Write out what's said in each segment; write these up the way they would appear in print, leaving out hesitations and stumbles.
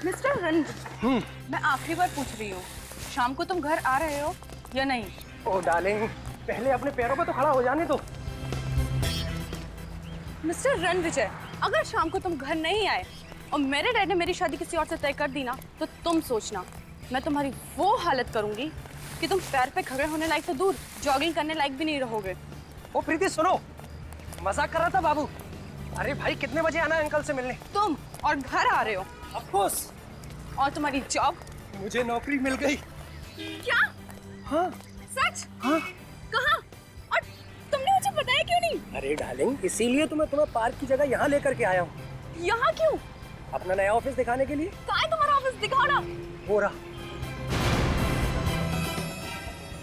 Mister Ranjan, मैं आखिरी बार पूछ रही हूँ, शाम को तुम घर आ रहे हो या नहीं? ओ डार्लिंग, पहले अपने पैरों पे तो खड़ा हो जाने दो। मिस्टर रणविजय, अगर शाम को तुम घर नहीं आए और मेरे डैड ने मेरी शादी किसी और से तय कर दी ना, तो तुम सोचना मैं तुम्हारी वो हालत करूंगी कि तुम पैर पे खड़े होने लायक तो दूर, जॉगिंग करने लायक भी नहीं रहोगे। ओ प्रीति सुनो, मजाक कर रहा था बाबू। अरे भाई कितने बजे आना है अंकल से मिलने? तुम और घर आ रहे हो। Of course. और तुम्हारी जॉब? मुझे नौकरी मिल गई। क्या? हाँ। सच? हाँ। कहाँ? और तुमने मुझे बताया क्यों नहीं? अरे डार्लिंग, इसीलिए तो मैं तुम्हें पार्क की जगह यहाँ लेकर के आया हूँ। यहाँ क्यों? अपना नया ऑफिस दिखाने के लिए। कहाँ है तुम्हारा ऑफिस? दिखाओ ना। हो रहा।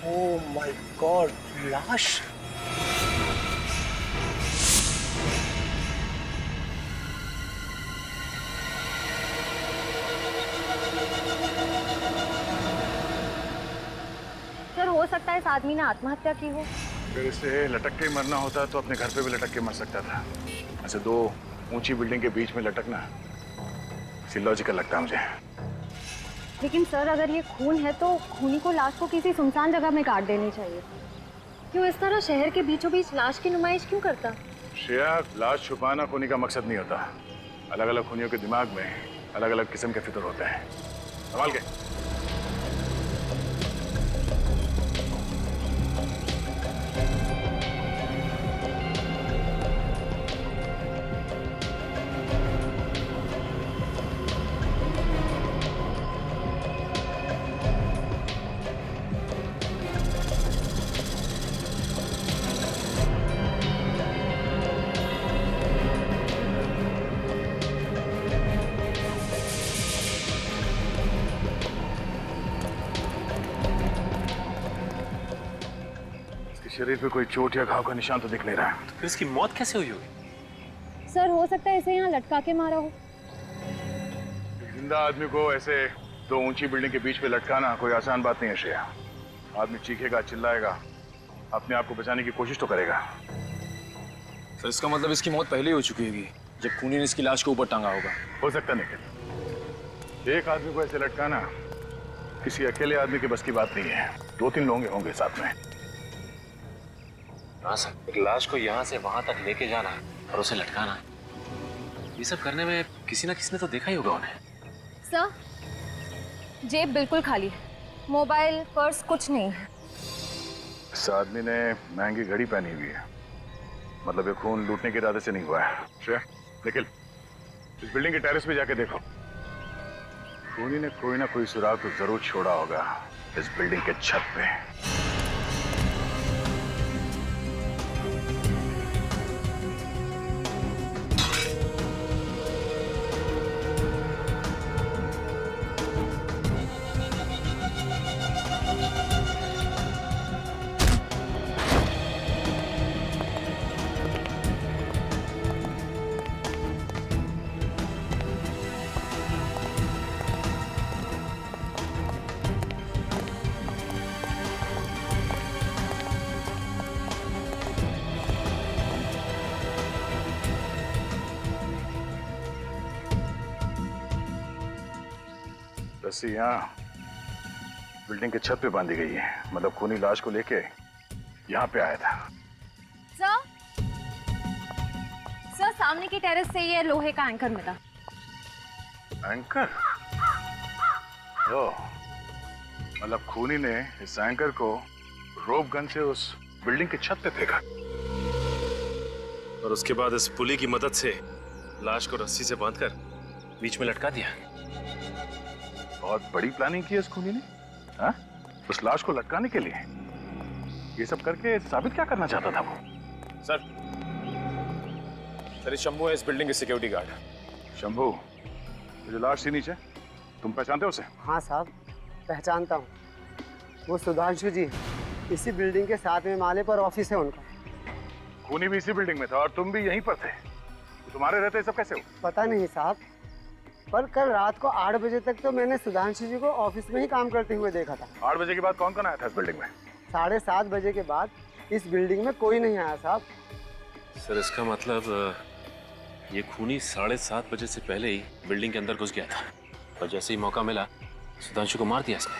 ओह माय गॉड, लाश। सर, हो सकता है इस आदमी ने आत्महत्या की हो। अगर इसे लटक के मरना होता तो अपने घर पे भी लटक के मर सकता था। ऐसे दो ऊंची बिल्डिंग के बीच में लटकना लॉजिकल लगता है मुझे। लेकिन सर, अगर ये खून है तो खूनी को लाश को किसी सुनसान जगह में काट देनी चाहिए। क्यों इस तरह शहर के बीचों बीच लाश की नुमाइश क्यों करता? श्रेया, लाश छुपाना खूनी का मकसद नहीं होता। अलग अलग खूनियों के दिमाग में अलग अलग किस्म के फिक्र होते हैं। संभाल के। शरीर पे कोई चोट या घाव का निशान तो दिख नहीं रहा है। तो फिर इसकी मौत कैसे हुई होगी? सर, हो सकता है इसे यहाँ लटका के मारा हो। जिंदा आदमी को ऐसे दो ऊंची बिल्डिंग के बीच में लटकाना कोई आसान बात नहीं है श्रेया। आदमी चीखेगा, चिल्लाएगा, अपने आप को बचाने की कोशिश तो करेगा। सर, इसका मतलब इसकी मौत पहले ही हो चुकी होगी जब खूनी ने इसकी लाश को ऊपर टांगा होगा। हो सकता निखिल, एक आदमी को ऐसे लटकाना किसी अकेले आदमी के बस की बात नहीं है। दो तीन लोग होंगे साथ में। हाँ सर, एक लाश को यहाँ से वहां तक लेके जाना और उसे लटकाना, ये सब करने में किसी ना किसी ने तो देखा ही होगा उन्हें। सर, जेब बिल्कुल खाली है, मोबाइल पर्स कुछ नहीं है। इस आदमी ने महंगी घड़ी पहनी हुई है, मतलब ये खून लूटने के इरादे से नहीं हुआ है। श्रेया, निखिल, इस बिल्डिंग के टेरेस पे जाके देखो। खूनी ने कोई ना कोई सुराग तो जरूर छोड़ा होगा इस बिल्डिंग के छत पे। रस्सी यहाँ बिल्डिंग के छत पे बांधी गई है, मतलब खूनी लाश को लेके यहाँ पे आया था। सर, सामने की टेरेस से ये लोहे का एंकर मिला। एंकर? ओ, मतलब खूनी ने इस एंकर को रोप गन से उस बिल्डिंग के छत पे फेंका और उसके बाद इस पुली की मदद से लाश को रस्सी से बांधकर बीच में लटका दिया। बहुत बड़ी प्लानिंग की है इस खूनी ने, हाँ? उस लाश को लटकाने के लिए। ये सब करके साबित क्या करना चाहता था वो? सर, ये शंभू है, इस बिल्डिंग के सिक्योरिटी गार्ड। शंभू, जो लाश थी नीचे, तुम पहचानते हो उसे? हाँ साहब, पहचानता हूँ। वो सुधांशु जी, इसी बिल्डिंग के 7वें माले पर ऑफिस है उनका। खूनी भी इसी बिल्डिंग में था और तुम भी यहीं पर थे। तो तुम्हारे रहते सब कैसे हो? पता नहीं साहब, पर कल रात को 8 बजे तक तो मैंने सुधांशु जी को ऑफिस में ही काम करते हुए देखा था। 8 बजे के बाद कौन कौन आया था इस बिल्डिंग में? 7:30 बजे के बाद इस बिल्डिंग में कोई नहीं आया साहब। सर इसका मतलब ये खूनी 7:30 बजे से पहले ही बिल्डिंग के अंदर घुस गया था और जैसे ही मौका मिला सुधांशु को मार दिया इसने।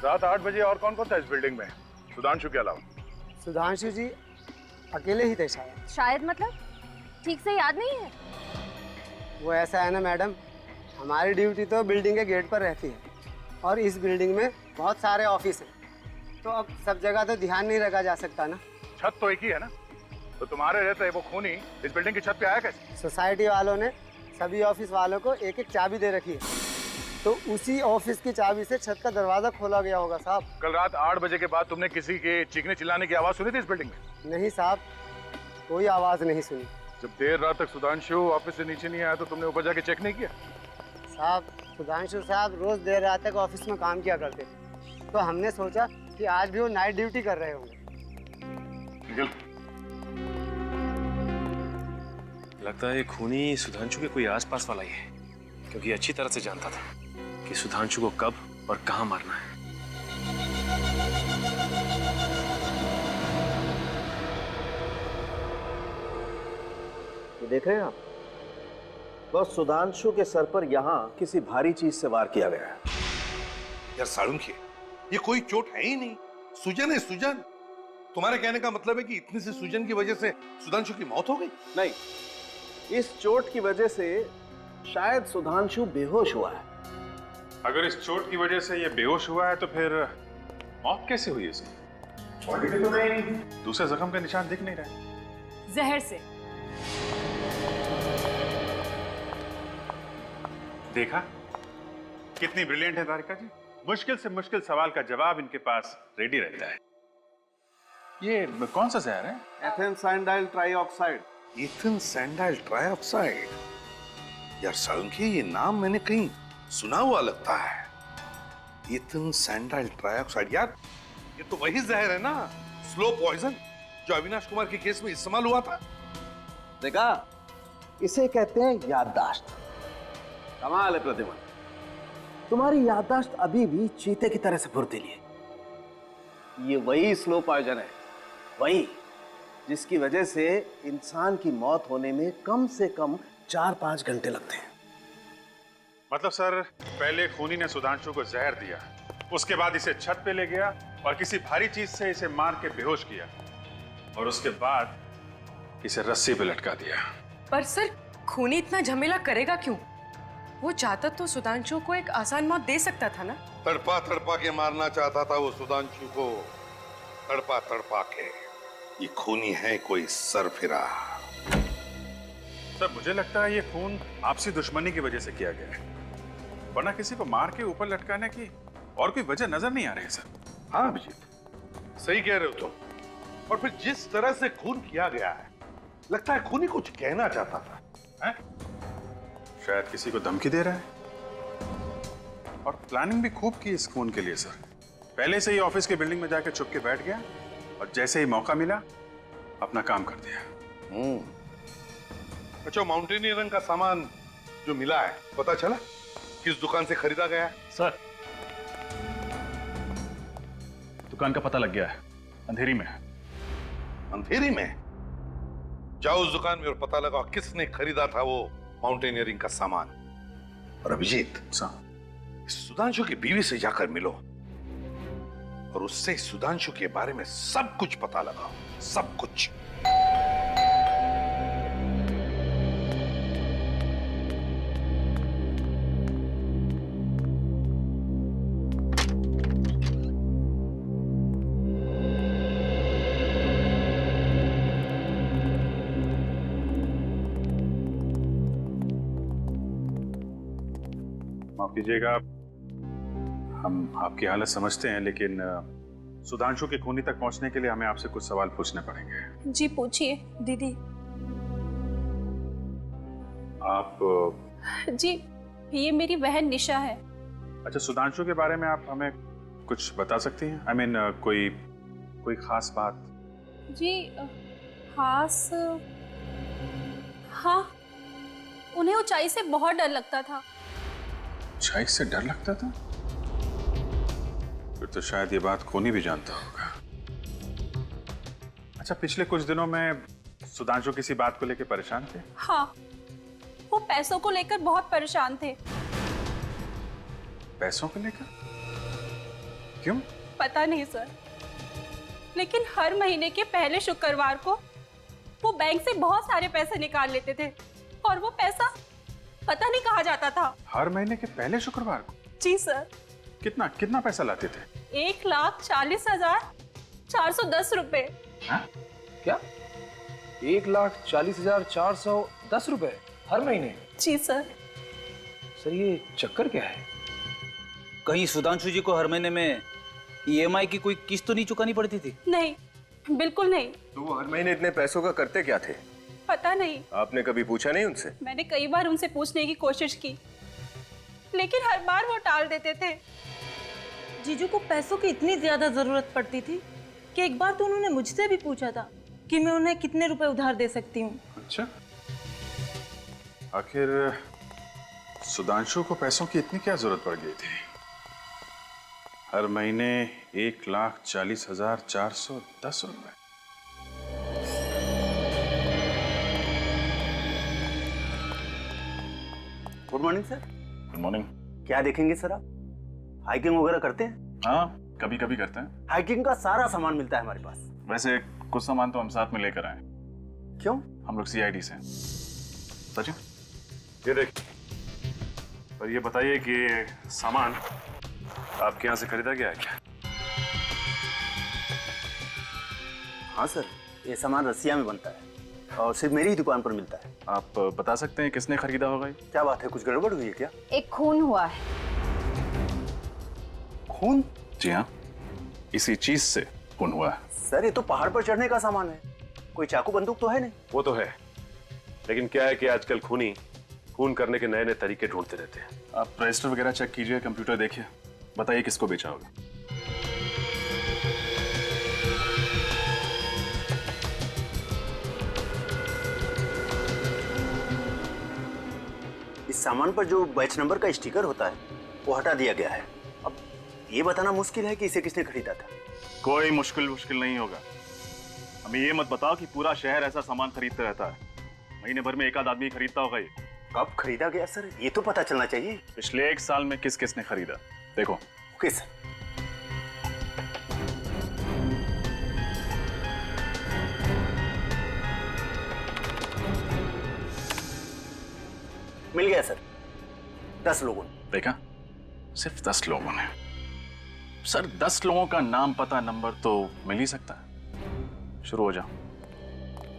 रात 8 बजे और कौन कौन था इस बिल्डिंग में सुधांशु के अलावा? सुधांशु जी अकेले ही थे शायद। शायद मतलब ठीक से याद नहीं है। वो ऐसा है ना मैडम, हमारी ड्यूटी तो बिल्डिंग के गेट पर रहती है और इस बिल्डिंग में बहुत सारे ऑफिस हैं, तो अब सब जगह तो ध्यान नहीं रखा जा सकता ना। छत तो एक ही है ना, तो तुम्हारे रहते वो खूनी इस बिल्डिंग की छत पे आया कैसे? सोसाइटी वालों ने सभी ऑफिस वालों को एक एक चाबी दे रखी है, तो उसी ऑफिस की चाबी से छत का दरवाजा खोला गया होगा साहब। कल रात 8 बजे के बाद तुमने किसी के चीखने चिल्लाने की आवाज सुनी थी इस बिल्डिंग में? नहीं साहब, कोई आवाज़ नहीं सुनी। जब देर रात तक सुधांशु ऑफिस से नीचे नहीं आया तो तुमने ऊपर जाके चेक नहीं किया? साहब सुधांशु साहब रोज देर रात तक ऑफिस में काम किया करते थे, तो हमने सोचा कि आज भी वो नाइट ड्यूटी कर रहे होंगे। निकल। लगता है ये खूनी सुधांशु के कोई आसपास वाला ही है, क्योंकि अच्छी तरह से जानता था कि सुधांशु को कब और कहां मारना है। ये देख रहे हैं आप, बस सुधांशु के सर पर यहाँ किसी भारी चीज से वार किया गया है। यार साळुंखे, ये कोई चोट है ही नहीं, सूजन है सूजन। तुम्हारे कहने का मतलब है कि इतनी सी सूजन की वजह से सुधांशु की मौत हो गई? नहीं, इस चोट की वजह से शायद सुधांशु बेहोश हुआ है। अगर इस चोट की वजह से ये बेहोश हुआ है तो फिर मौत कैसे हुई इसकी? बॉडी पे तो कहीं दूसरे जख्म के निशान दिख नहीं रहे। जहर से। देखा कितनी ब्रिलियंट है तारिका जी, मुश्किल से मुश्किल सवाल का जवाब इनके पास रेडी रहता है। ये कौन सा जहर है? एथेन सैंडाइल ट्राइऑक्साइड। इथेन सैंडाइल ट्राइऑक्साइड। यार साळुंखे, ये नाम मैंने कहीं सुना हुआ लगता है। इथेन सैंडाइल ट्राइऑक्साइड, यार ये तो वही जहर है ना, स्लो पॉइजन, जो अविनाश कुमार के केस में इस्तेमाल हुआ था। देखा, इसे कहते हैं याददाश्त। कमाल है प्रतिमा, तुम्हारी याददाश्त अभी भी चीते की तरह से फुर्तीली है। ये वही स्लो पॉइजन है, वही जिसकी वजह से इंसान की मौत होने में कम से कम 4-5 घंटे लगते हैं। मतलब सर, पहले खूनी ने सुधांशु को जहर दिया, उसके बाद इसे छत पे ले गया और किसी भारी चीज से इसे मार के बेहोश किया और उसके बाद इसे रस्सी पे लटका दिया। पर सर, खूनी इतना झमेला करेगा क्यों? वो चाहता तो सुधांशु को एक आसान मौत दे सकता था ना। तड़पा तड़पा के मारना चाहता था वो सुधांशु को, तड़पा तड़पा के। ये खूनी है कोई सरफिरा। सर मुझे लगता है ये खून आपसी दुश्मनी की वजह से किया गया है, वरना किसी को मार के ऊपर लटकाने की और कोई वजह नजर नहीं आ रही है सर। हाँ अभिजीत, सही कह रहे हो तुम। और फिर जिस तरह से खून किया गया है, लगता है खूनी कुछ कहना चाहता था, हैं? शायद किसी को धमकी दे रहा है, और प्लानिंग भी खूब की इस खून के लिए सर। पहले से ही ऑफिस के बिल्डिंग में जाकर छुप के बैठ गया और जैसे ही मौका मिला अपना काम कर दिया। अच्छा, माउंटेनियरिंग का सामान जो मिला है, पता चला किस दुकान से खरीदा गया है? सर दुकान का पता लग गया है, अंधेरी में है। अंधेरी में? जाओ उस दुकान में और पता लगाओ किसने खरीदा था वो माउंटेनियरिंग का सामान। और अभिजीत, सुधांशु की बीवी से जाकर मिलो और उससे सुधांशु के बारे में सब कुछ पता लगाओ, सब कुछ। माफ कीजिएगा, हम आपकी हालत समझते हैं, लेकिन सुधांशु के खूनी तक पहुंचने के लिए हमें आपसे कुछ सवाल पूछने पड़ेंगे। जी पूछिए दीदी। आप जी, ये मेरी बहन निशा है। अच्छा, सुधांशु के बारे में आप हमें कुछ बता सकती हैं? I mean, कोई खास बात? जी खास, हाँ, उन्हें ऊंचाई से बहुत डर लगता था। ऊंचाई से डर लगता था? फिर तो शायद ये बात खूनी भी जानता होगा। अच्छा, पिछले कुछ दिनों में सुधांशु किसी बात को लेकर परेशान थे? हाँ, वो पैसों को लेकर बहुत परेशान थे। पैसों को लेकर? क्यों? पता नहीं सर, लेकिन हर महीने के पहले शुक्रवार को वो बैंक से बहुत सारे पैसे निकाल लेते थे और वो पैसा पता नहीं कहाँ जाता था। हर महीने के पहले शुक्रवार को? जी सर। कितना कितना पैसा लाते थे? 1,40,410 रुपए। हाँ? क्या 1,40,410 रुपए हर महीने? जी सर। सर ये चक्कर क्या है? कहीं सुधांशु जी को हर महीने में ईएमआई की कोई किस्त तो नहीं चुकानी पड़ती थी? नहीं, बिल्कुल नहीं। तो वो हर महीने इतने पैसों का करते क्या थे? पता नहीं। आपने कभी पूछा नहीं उनसे? मैंने कई बार उनसे पूछने की कोशिश की, लेकिन हर बार वो टाल देते थे। जीजू को पैसों की इतनी ज्यादा जरूरत पड़ती थी कि एक बार तो उन्होंने मुझसे भी पूछा था कि मैं उन्हें कितने रुपए उधार दे सकती हूँ। अच्छा, आखिर सुधांशु को पैसों की इतनी क्या जरूरत पड़ गई थी? हर महीने 1,40,410 रुपए। Good morning sir. Good morning. क्या देखेंगे सर आप? हाइकिंग वगैरह करते हैं? हाँ, कभी कभी करते हैं। हाइकिंग का सारा सामान मिलता है हमारे पास। वैसे कुछ सामान तो हम साथ में लेकर आए। क्यों? हम लोग सीआईडी से। सचिन, ये देख। और ये बताइए कि ये सामान आपके यहाँ से खरीदा गया है क्या? हाँ सर, ये सामान रसिया में बनता है और सिर्फ मेरी ही दुकान पर मिलता है। आप बता सकते हैं किसने खरीदा होगा ये? क्या बात है, कुछ गड़बड़ हुई है क्या? एक खून हुआ है। खून? जी हाँ, इसी चीज से खून हुआ है। सर ये तो पहाड़ पर चढ़ने का सामान है, कोई चाकू बंदूक तो है नहीं। वो तो है, लेकिन क्या है कि आजकल खूनी खून करने के नए नए तरीके ढूंढते रहते हैं। आप रजिस्टर वगैरह चेक कीजिए, कंप्यूटर देखिए, बताइए किसको बेचा होगा। इस सामान पर जो बैच नंबर का स्टिकर होता है वो हटा दिया गया है। अब ये बताना मुश्किल है कि इसे किसने खरीदा था। कोई मुश्किल नहीं होगा। हमें ये मत बताओ कि पूरा शहर ऐसा सामान खरीदता रहता है। महीने भर में एक आध आदमी खरीदता होगा। ये कब खरीदा गया सर, ये तो पता चलना चाहिए। पिछले 1 साल में किस किसने खरीदा, देखो। Okay sir. मिल गया सर, 10 लोगों ने। देखा, सिर्फ 10 लोगों ने। सर 10 लोगों का नाम पता नंबर तो मिल ही सकता है। शुरू हो जाओ।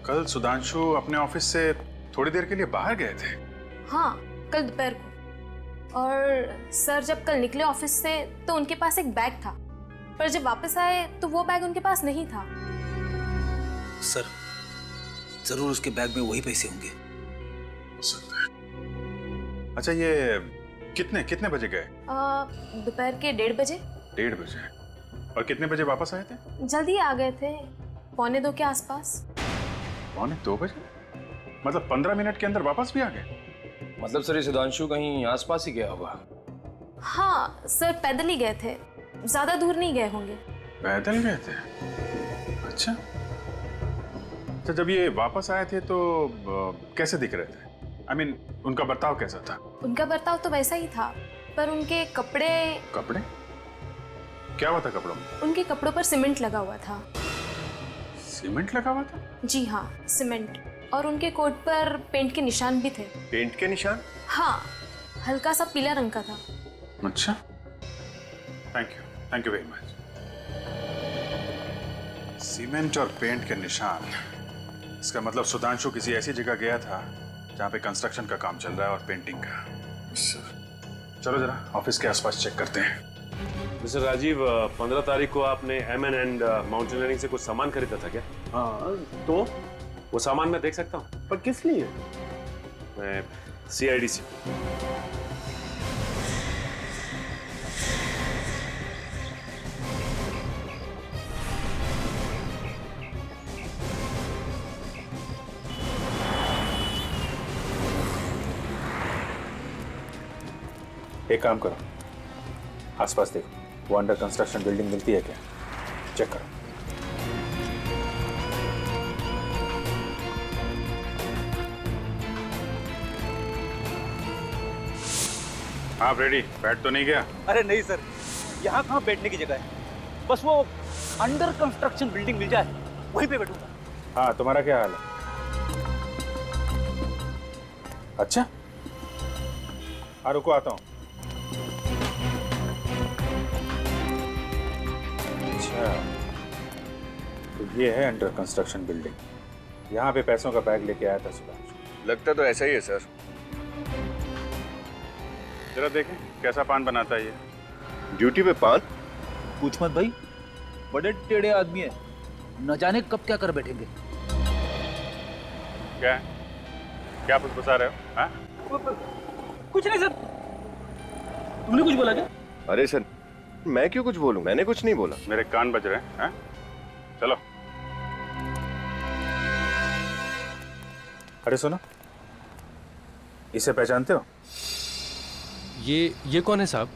कल सुधांशु अपने ऑफिस से थोड़ी देर के लिए बाहर गए थे। हाँ, कल दोपहर को। और सर जब कल निकले ऑफिस से तो उनके पास एक बैग था, पर जब वापस आए तो वो बैग उनके पास नहीं था। सर जरूर उसके बैग में वही पैसे होंगे। हो सकता है। अच्छा, ये कितने बजे गए? दोपहर के 1:30 बजे। 1:30 बजे। और कितने बजे वापस आए थे? जल्दी आ गए थे, 1:45 के आसपास। 1:45 बजे? मतलब 15 मिनट के अंदर वापस भी आ गए? मतलब सर ये सुधांशु कहीं आसपास ही गया होगा। हाँ सर, पैदल ही गए थे, ज्यादा दूर नहीं गए होंगे। पैदल गए थे? अच्छा। तो जब ये वापस आए थे तो कैसे दिख रहे थे? I mean, उनका बर्ताव कैसा था? उनका बर्ताव तो वैसा ही था, पर उनके कपड़े। कपड़े? क्या हुआ था कपड़ों में? उनके कपड़ों पर सीमेंट लगा हुआ था। सीमेंट लगा हुआ था? जी हाँ, सीमेंट। और उनके कोट पर पेंट के निशान भी थे। पेंट के निशान? हाँ, हल्का सा पीला रंग का था। अच्छा, thank you very much. Cement और पेंट के निशान, इसका मतलब सुधांशु किसी ऐसी जगह गया था जहाँ पे कंस्ट्रक्शन का काम चल रहा है और पेंटिंग का। चलो जरा ऑफिस के आसपास चेक करते हैं। मिस्टर राजीव, 15 तारीख को आपने M&N माउंटेनियरिंग से कुछ सामान खरीदा था क्या? हाँ, तो वो सामान मैं देख सकता हूँ? पर किस लिए? मैं CID से। एक काम करो, आसपास देखो, वो अंडर कंस्ट्रक्शन बिल्डिंग मिलती है क्या? चेक करो। हाँ फ्रेडी, बैठ तो नहीं गया? अरे नहीं सर, यहाँ कहाँ बैठने की जगह है। बस वो अंडर कंस्ट्रक्शन बिल्डिंग मिल जाए, वहीं पे बैठूंगा। हाँ, तुम्हारा क्या हाल है? अच्छा, हाँ रुको, आता हूँ। अच्छा, तो ये है अंडर कंस्ट्रक्शन बिल्डिंग। यहाँ पे पैसों का बैग लेके आया था सुधांशु। लगता तो ऐसा ही है सर। जरा देखें कैसा पान बनाता है ये। ड्यूटी पे पान? पूछ मत भाई, बड़े टेढ़े आदमी है, न जाने कब क्या कर बैठेंगे। क्या है? क्या फुसफुसा रहे हो? हाँ? कुछ नहीं सर। तुमने कुछ बोला क्या? अरे सर, मैं क्यों कुछ बोलूं? मैंने कुछ नहीं बोला। मेरे कान बज रहे हैं। हाँ? चलो। अरे सुनो, इसे पहचानते हो? ये कौन है साहब?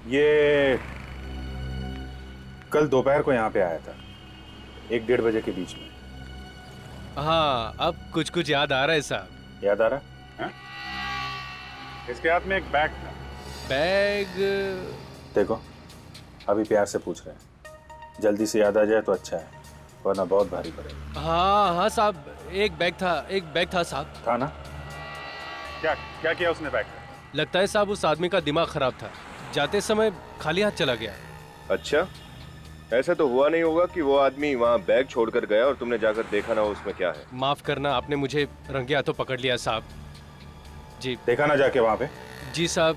ये कल दोपहर को यहाँ पे आया था, 1-1:30 बजे के बीच में। हाँ, अब कुछ कुछ याद आ रहा है साहब। याद आ रहा? हाँ? इसके हाथ में एक बैग था। बैग? देखो, अभी प्यार से पूछ रहे हैं, जल्दी से याद आ जाए तो अच्छा है, वरना बहुत भारी पड़ेगा। हाँ साहब, एक बैग था साहब। था ना? क्या क्या किया उसने बैग का? लगता है साहब उस आदमी का दिमाग खराब था, जाते समय खाली हाथ चला गया। अच्छा, ऐसा तो हुआ नहीं होगा कि वो आदमी वहाँ बैग छोड़कर गया और तुमने जाकर देखा ना हो उसमें क्या है। माफ करना, आपने मुझे रंगे हाथों पकड़ लिया साहब। जी देखा ना जाके वहाँ पे? जी साहब,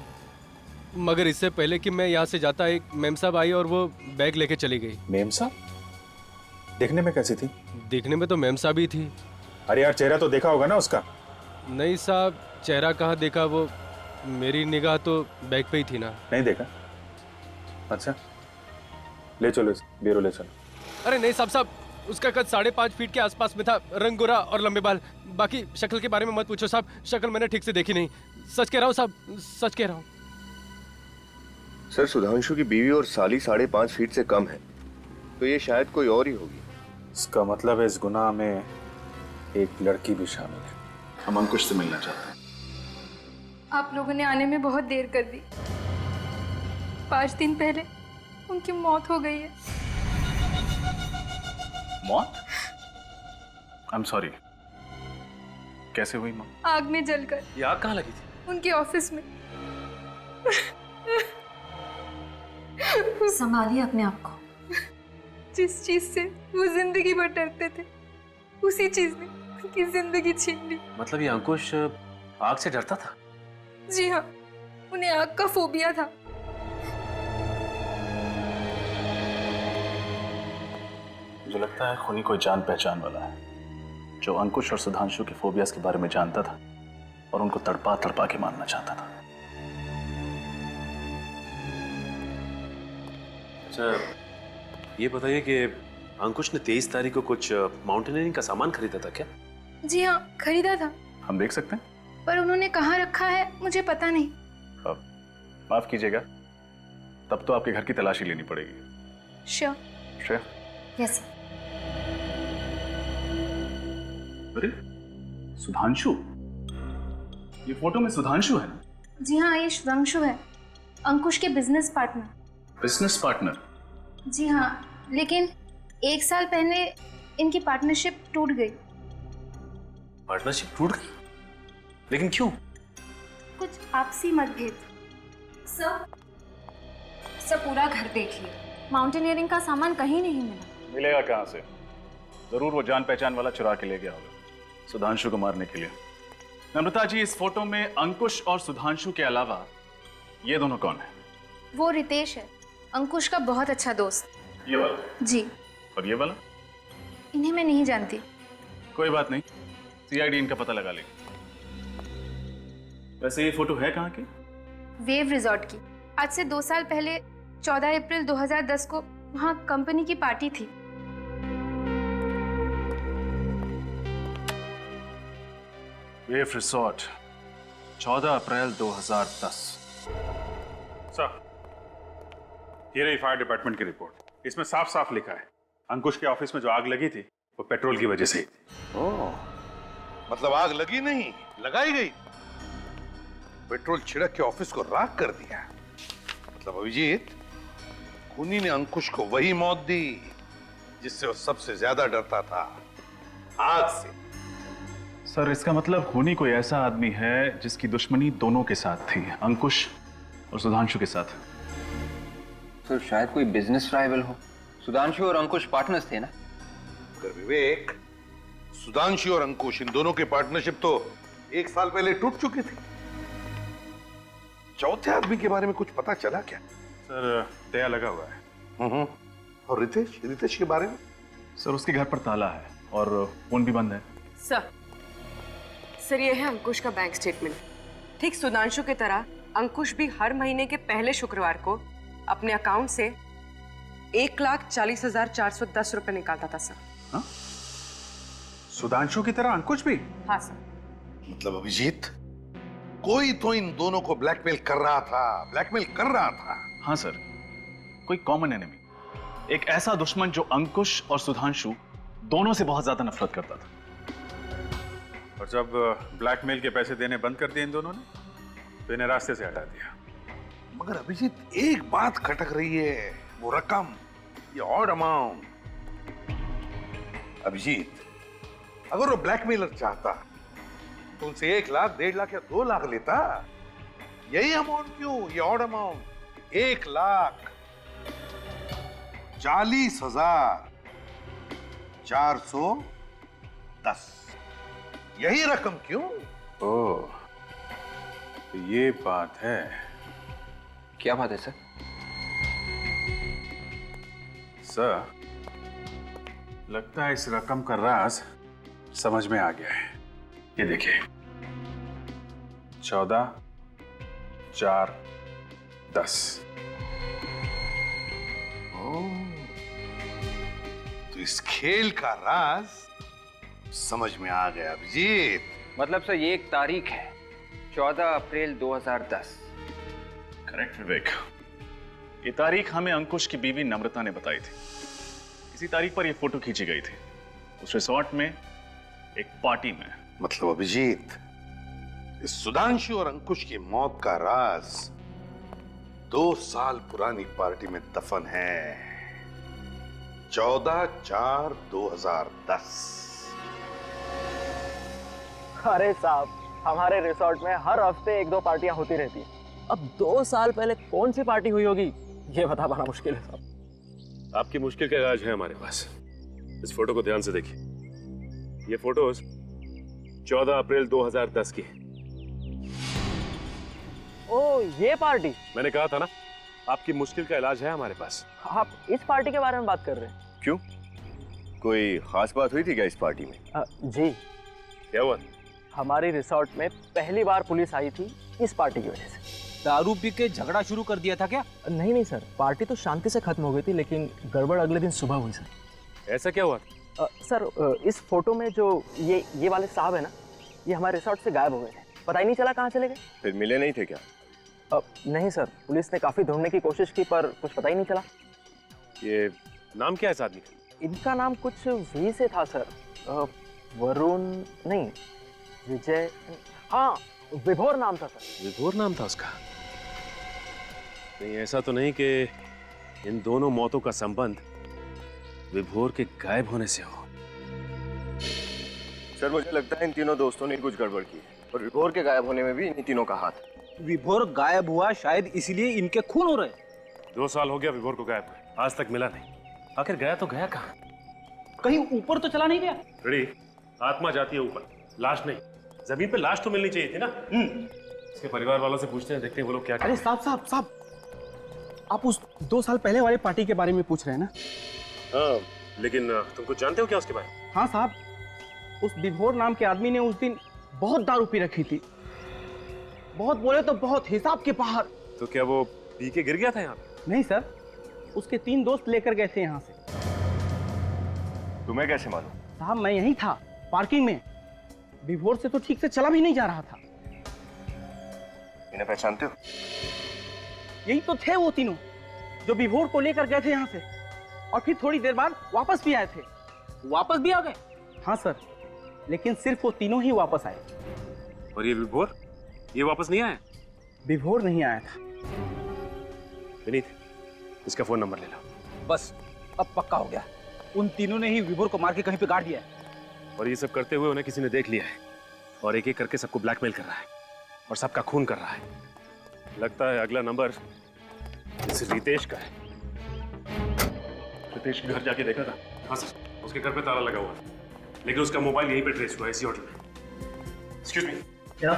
मगर इससे पहले कि मैं यहाँ से जाता, एक मेम साहब आई और वो बैग लेके चली गई। मेम साहब? देखने में कैसी थी? देखने में तो मेम साहब ही थी। अरे यार, चेहरा तो देखा होगा ना उसका? नहीं साहब, चेहरा कहाँ देखा, वो मेरी निगाह तो बैग पे ही थी ना। नहीं देखा? अच्छा, ले चलो इस ब्यूरो ले चलो। अरे नहीं साहब, उसका कद 5.5 फीट के आसपास में था, रंग गोरा और लंबे बाल। बाकी शक्ल के बारे में मत पूछो साहब, शक्ल मैंने ठीक से देखी नहीं। सच कह रहा हूँ साहब, सच कह रहा हूँ। सर, सुधांशु की बीवी और साली 5.5 फीट से कम है, तो ये शायद कोई और ही होगी। इसका मतलब है इस गुनाह में एक लड़की भी शामिल है। हम अंकुश से मिलना चाहते हैं। आप लोगों ने आने में बहुत देर कर दी। 5 दिन पहले उनकी मौत हो गई है। मौत? I am sorry. कैसे हुई मौत? आग में जलकर। ये आग कहाँ लगी थी? उनके ऑफिस में। संभालिए अपने आप को। जिस चीज से वो जिंदगी भर डरते थे, उसी चीज ने उनकी जिंदगी छीन ली। मतलब ये अंकुश आग से डरता था? जी हाँ, उन्हें आग का फोबिया था। मुझे लगता है खूनी कोई जान पहचान वाला है, जो अंकुश और सुधांशु के फोबियास के बारे में जानता था और उनको तड़पा तड़पा के मारना चाहता था। अच्छा, ये बताइए कि अंकुश ने 23 तारीख को कुछ माउंटेनियरिंग का सामान खरीदा था क्या? जी हाँ, खरीदा था। हम देख सकते हैं? पर उन्होंने कहाँ रखा है मुझे पता नहीं। माफ कीजिएगा, तब तो आपके घर की तलाशी लेनी पड़ेगी। श्योर। श्योर? यस। अरे सुधांशु, ये फोटो में सुधांशु है ना? जी हाँ, ये सुधांशु है, अंकुश के बिजनेस पार्टनर। Business partner? जी हाँ, लेकिन 1 साल पहले इनकी पार्टनरशिप टूट गई। पार्टनरशिप टूट गई? लेकिन क्यों? कुछ आपसी मतभेद। सर पूरा घर देख लिया, माउंटेनियरिंग का सामान कहीं नहीं मिला। मिलेगा कहाँ से? जरूर वो जान पहचान वाला चुरा के ले गया होगा सुधांशु को मारने के लिए। नम्रता जी, इस फोटो में अंकुश और सुधांशु के अलावा ये दोनों कौन है? वो रितेश है, अंकुश का बहुत अच्छा दोस्त। ये वाला? जी। और ये वाला? इन्हें मैं नहीं जानती। कोई बात नहीं, सीआईडी इनका पता लगा लेगी। वैसे ये फोटो है कहाँ की? वेव रिजॉर्ट की। आज से 2 साल पहले 14 अप्रैल 2010 को वहाँ कंपनी की पार्टी थी। वेव रिसोर्ट, 14 अप्रैल 2010। सर, ये रही फायर डिपार्टमेंट की रिपोर्ट। इसमें साफ साफ लिखा है अंकुश के ऑफिस में जो आग लगी थी वो पेट्रोल की वजह से ही थी। ओह, मतलब आग लगी नहीं, लगाई गई। पेट्रोल छिड़क के ऑफिस को राख कर दिया। मतलब अभिजीत, खूनी ने अंकुश को वही मौत दी जिससे वो सबसे ज्यादा डरता था, आग से। सर इसका मतलब खूनी कोई ऐसा आदमी है जिसकी दुश्मनी दोनों के साथ थी, अंकुश और सुधांशु के साथ। सर शायद कोई बिजनेस राइवल हो। सुधांशु और अंकुश पार्टनर्स थे ना? मगर विवेक, सुधांशु और अंकुश इन दोनों की पार्टनरशिप तो 1 साल पहले टूट चुकी थी। चौथे आदमी के बारे में कुछ पता चला क्या? सर दया लगा हुआ है। और रितेश के बारे में? सर उसके घर पर ताला है और फोन भी बंद है। सर ये है अंकुश का बैंक स्टेटमेंट। ठीक सुधांशु की तरह अंकुश भी हर महीने के पहले शुक्रवार को अपने अकाउंट से 1,40,410 रुपए निकालता था सर। हाँ? सुधांशु की तरह अंकुश भी? हाँ सर। मतलब अभिजीत, कोई तो इन दोनों को ब्लैकमेल कर रहा था। हाँ सर, कोई कॉमन एनिमी, एक ऐसा दुश्मन जो अंकुश और सुधांशु दोनों से बहुत ज्यादा नफरत करता था। और जब ब्लैकमेल के पैसे देने बंद कर दिए इन दोनों ने, तो इन्हें रास्ते से हटा दिया। मगर अभिजीत, एक बात खटक रही है, वो रकम, ये ऑड अमाउंट। अभिजीत, अगर वो ब्लैकमेलर चाहता तो उनसे 1 लाख, 1.5 लाख या 2 लाख लेता। यही अमाउंट क्यों, ये ऑड अमाउंट 1,40,410, यही रकम क्यों? ओह, तो ये बात है। क्या बात है सर? सर, लगता है इस रकम का राज समझ में आ गया है। ये देखिए, 14,410। तो इस खेल का राज समझ में आ गया अभिजीत। मतलब सर ये एक तारीख है, 14 अप्रैल 2010। करेक्ट विवेक, ये तारीख हमें अंकुश की बीवी नम्रता ने बताई थी। इसी तारीख पर ये फोटो खींची गई थी, उस रिसोर्ट में एक पार्टी में। मतलब अभिजीत, इस सुधांशु और अंकुश की मौत का राज 2 साल पुरानी पार्टी में दफन है। 14/4/2010। अरे साहब, हमारे रिसोर्ट में हर हफ्ते 1-2 पार्टियां होती रहती हैं। अब 2 साल पहले कौन सी पार्टी हुई होगी, ये बता पाना मुश्किल है साहब। आपकी मुश्किल का इलाज है हमारे पास। इस फोटो को ध्यान से देखिए। ये फोटोज 14 अप्रैल 2010 की है। ओ, ये पार्टी? मैंने कहा था ना, आपकी मुश्किल का इलाज है हमारे पास। आप इस पार्टी के बारे में बात कर रहे हैं? क्यों, कोई खास बात हुई थी क्या इस पार्टी में? जी, क्या हुआ? हमारी रिसोर्ट में पहली बार पुलिस आई थी इस पार्टी की वजह से। दारू पी के झगड़ा शुरू कर दिया था क्या? नहीं सर, पार्टी तो शांति से खत्म हो गई थी, लेकिन गड़बड़ अगले दिन सुबह हुई सर। ऐसा क्या हुआ? सर इस फोटो में जो ये वाले साहब है ना, ये हमारे रिसोर्ट से गायब हो गए थे। पता ही नहीं चला कहाँ चले गए। फिर मिले नहीं थे क्या? नहीं सर, पुलिस ने काफी ढूंढने की कोशिश की पर कुछ पता ही नहीं चला। ये नाम क्या है इस आदमी का? इनका नाम कुछ वी से था सर। वरुण नहीं, विजय, हाँ विभोर नाम था सर। विभोर नाम था उसका? नहीं, ऐसा तो नहीं कि इन दोनों मौतों का संबंध विभोर के गायब होने से हो। सर मुझे लगता है इन तीनों दोस्तों ने कुछ गड़बड़ की है और विभोर के गायब होने में भी इन तीनों का हाथ है। विभोर गायब हुआ शायद इसीलिए इनके खून हो रहे। 2 साल हो गया विभोर को गायब हुए, आज तक मिला नहीं। आखिर गया तो गया कहाँ? कहीं ऊपर तो चला नहीं गया? रेडी, आत्मा जाती है ऊपर, लाश नहीं। जमीन पे लाश तो मिलनी चाहिए थी ना। इसके परिवार वालों से पूछते हैं, देखते हैं वो लोग क्या कहते हैं। अरे साहब, आप उस 2 साल पहले वाली पार्टी के बारे में पूछ रहे हैं ना? हाँ, लेकिन तुम कुछ जानते हो क्या उसके बारे में? हाँ साहब, उस विभोर नाम के आदमी ने उस दिन बहुत दारू पी रखी थी। बहुत बोले तो बहुत, हिसाब के बाहर। तो क्या वो पी के गिर गया था यहाँ? नहीं सर, उसके 3 दोस्त लेकर गए थे यहाँ से। तुम्हें कैसे मालूम? साहब मैं यहीं था, पार्किंग में। विभोर से तो ठीक से चला भी नहीं जा रहा था। इन्हें पहचानते हो? यही तो थे वो तीनों जो विभोर को लेकर गए थे यहाँ से, और फिर थोड़ी देर बाद वापस भी आए थे। वापस भी आ गए? हाँ सर, लेकिन सिर्फ वो तीनों ही वापस आए। और ये विभोर, ये वापस नहीं आए? विभोर नहीं आया था। विनीत, इसका फोन नंबर ले लो। बस अब पक्का हो गया, उन तीनों ने ही विभोर को मार के कहीं पे गाड़ दिया है। और ये सब करते हुए उन्हें किसी ने देख लिया है और एक एक करके सबको ब्लैकमेल कर रहा है और सबका खून कर रहा है। लगता है अगला नंबर इस रितेश का है। रितेश के घर जाके देखा था? हाँ सर, उसके घर पे ताला लगा हुआ था, लेकिन उसका मोबाइल यहीं पे ट्रेस हुआ है, इसी होटल में। एक्सक्यूज मी, क्या